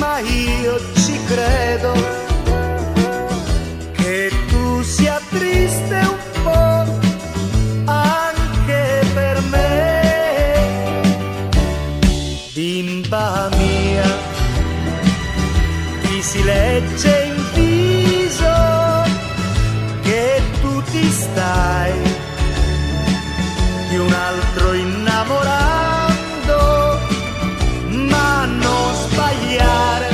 ma io ci credo che tu sia triste un po' anche per me. Bimba mia, ti si legge in viso che tu ti stai di un altro innamorando, ma non sbagliare,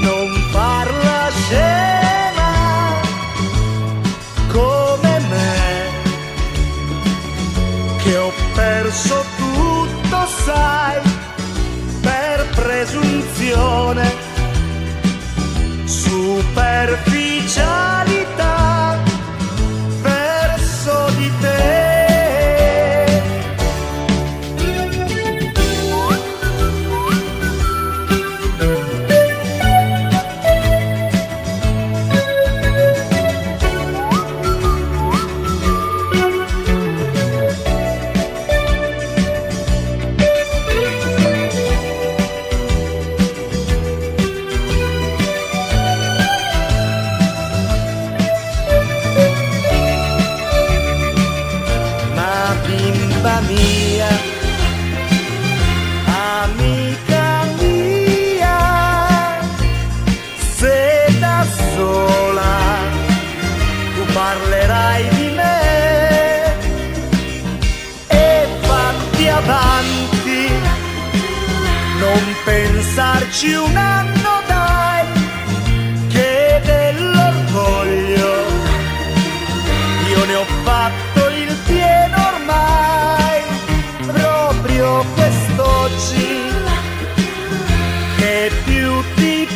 non farla scema come me, che ho perso tutto, sai, per presunzione, superficialità verso di te. Bimba mia, amica mia, se da sola tu parlerai di me e vatti avanti, non pensarci un anno dai, che dell'orgoglio io ne ho fatto il pieno ormai, proprio quest'oggi che più ti